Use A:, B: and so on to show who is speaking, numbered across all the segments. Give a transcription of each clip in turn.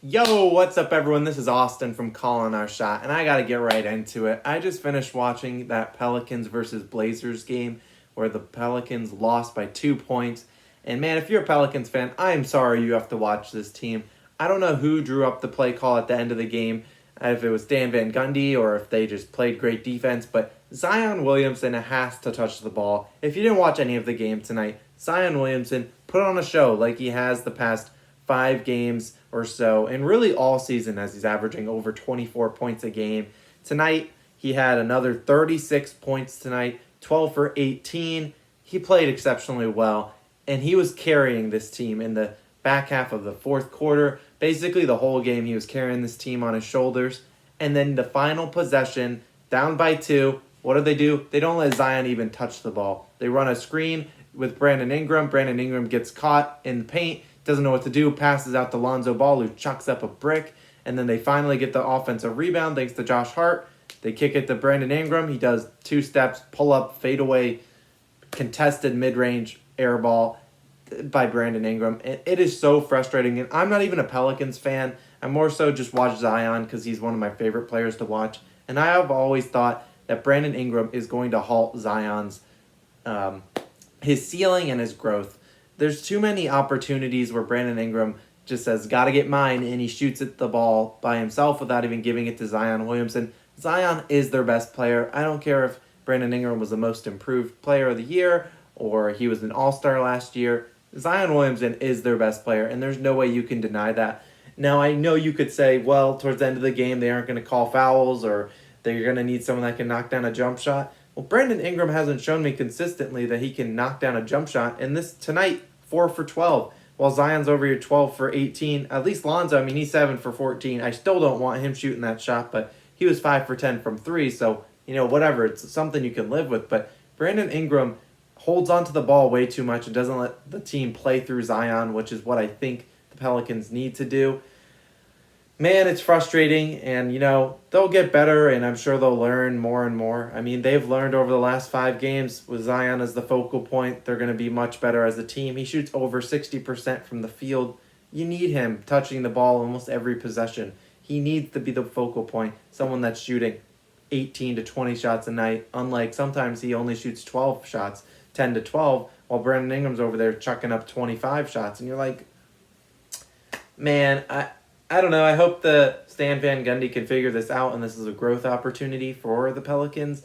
A: Yo, what's up, everyone? This is Austin from Calling Our Shot, and I got to get right into it. I just finished watching that Pelicans versus Blazers game where the Pelicans lost by 2 points. And man, if you're a Pelicans fan, I am sorry you have to watch this team. I don't know who drew up the play call at the end of the game, if it was Dan Van Gundy or if they just played great defense, but Zion Williamson has to touch the ball. If you didn't watch any of the game tonight, Zion Williamson put on a show like he has the past 5 games or so, and really all season as he's averaging over 24 points a game. Tonight, he had another 36 points tonight, 12 for 18. He played exceptionally well, and he was carrying this team in the back half of the fourth quarter. Basically, the whole game, he was carrying this team on his shoulders. And then the final possession, down by 2, what do? They don't let Zion even touch the ball. They run a screen with Brandon Ingram. Brandon Ingram gets caught in the paint, doesn't know what to do, passes out to Lonzo Ball, who chucks up a brick, and then they finally get the offensive rebound thanks to Josh Hart. They kick it to Brandon Ingram. He does 2 steps, pull up, fade away, contested mid-range air ball by Brandon Ingram. It is so frustrating, and I'm not even a Pelicans fan. I more so just watch Zion because he's one of my favorite players to watch, and I have always thought that Brandon Ingram is going to halt Zion's his ceiling and his growth. There's too many opportunities where Brandon Ingram just says, gotta get mine, and he shoots at the ball by himself without even giving it to Zion Williamson. Zion is their best player. I don't care if Brandon Ingram was the most improved player of the year or he was an all-star last year. Zion Williamson is their best player, and there's no way you can deny that. Now, I know you could say, well, towards the end of the game, they aren't going to call fouls or they're going to need someone that can knock down a jump shot. Well, Brandon Ingram hasn't shown me consistently that he can knock down a jump shot. And this tonight, 4 for 12. While Zion's over here 12 for 18. At least Lonzo, he's 7 for 14. I still don't want him shooting that shot, but he was 5 for 10 from 3. So, whatever. It's something you can live with. But Brandon Ingram holds onto the ball way too much and doesn't let the team play through Zion, which is what I think the Pelicans need to do. Man, it's frustrating, and, they'll get better, and I'm sure they'll learn more and more. They've learned over the last 5 games with Zion as the focal point. They're going to be much better as a team. He shoots over 60% from the field. You need him touching the ball almost every possession. He needs to be the focal point, someone that's shooting 18 to 20 shots a night, unlike sometimes he only shoots 12 shots, 10 to 12, while Brandon Ingram's over there chucking up 25 shots, and you're like, man, I don't know. I hope the Stan Van Gundy can figure this out, and this is a growth opportunity for the Pelicans.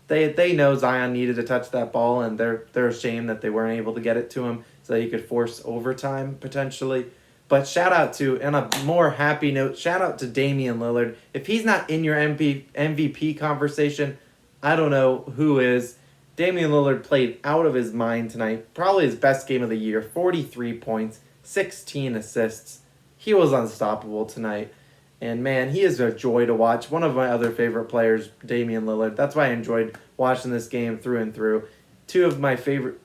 A: They know Zion needed to touch that ball, and they're ashamed that they weren't able to get it to him so that he could force overtime potentially. But shout out to, on a more happy note, shout out to Damian Lillard. If he's not in your MVP conversation, I don't know who is. Damian Lillard played out of his mind tonight. Probably his best game of the year. 43 points, 16 assists. He was unstoppable tonight. And, man, he is a joy to watch. One of my other favorite players, Damian Lillard. That's why I enjoyed watching this game through and through. 2 of my favorite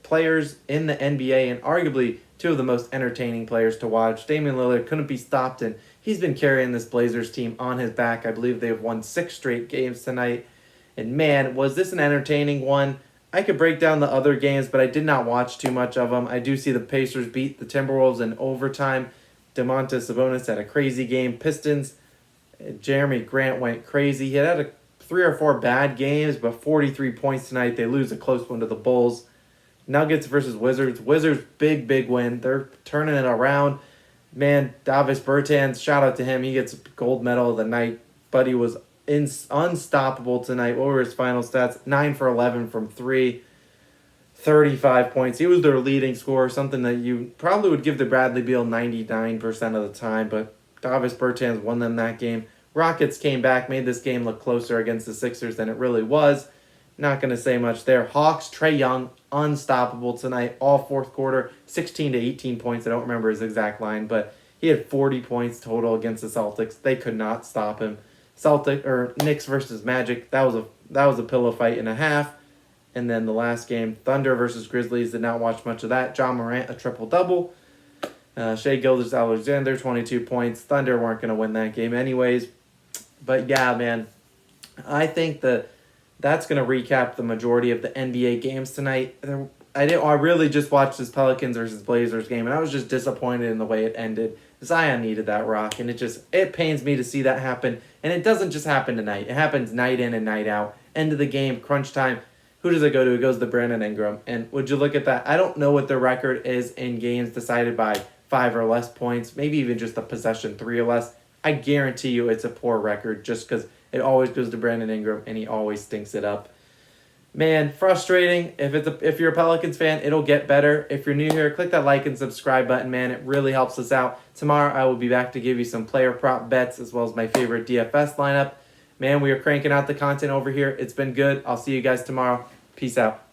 A: players in the NBA and arguably 2 of the most entertaining players to watch. Damian Lillard couldn't be stopped, and he's been carrying this Blazers team on his back. I believe they've won 6 straight games tonight. And, man, was this an entertaining one? I could break down the other games, but I did not watch too much of them. I do see the Pacers beat the Timberwolves in overtime. Domantas Sabonis had a crazy game. Pistons, Jeremy Grant went crazy. He had 3 or 4 bad games, but 43 points tonight. They lose a close one to the Bulls. Nuggets versus Wizards. Wizards, big win. They're turning it around. Man, Davis Bertans, shout out to him. He gets a gold medal of the night, but he was unstoppable tonight. What were his final stats? 9 for 11 from 3. 35 points. He was their leading scorer, something that you probably would give to Bradley Beal 99% of the time, but Davis Bertans won them that game. Rockets came back, made this game look closer against the Sixers than it really was. Not going to say much there. Hawks, Trae Young, unstoppable tonight, all fourth quarter, 16 to 18 points. I don't remember his exact line, but he had 40 points total against the Celtics. They could not stop him. Knicks versus Magic, that was a pillow fight and a half. And then the last game, Thunder versus Grizzlies, did not watch much of that. John Morant, a triple-double. Shai Gilgeous-Alexander, 22 points. Thunder weren't going to win that game anyways. But yeah, man, I think that's going to recap the majority of the NBA games tonight. I really just watched this Pelicans versus Blazers game, and I was just disappointed in the way it ended. Zion needed that rock, and it pains me to see that happen. And it doesn't just happen tonight. It happens night in and night out. End of the game, crunch time. Who does it go to? It goes to Brandon Ingram. And would you look at that? I don't know what the record is in games decided by 5 or less points, maybe even just a possession 3 or less. I guarantee you it's a poor record just because it always goes to Brandon Ingram and he always stinks it up. Man, frustrating. If you're a Pelicans fan, it'll get better. If you're new here, click that like and subscribe button, man. It really helps us out. Tomorrow I will be back to give you some player prop bets as well as my favorite DFS lineup. Man, we are cranking out the content over here. It's been good. I'll see you guys tomorrow. Peace out.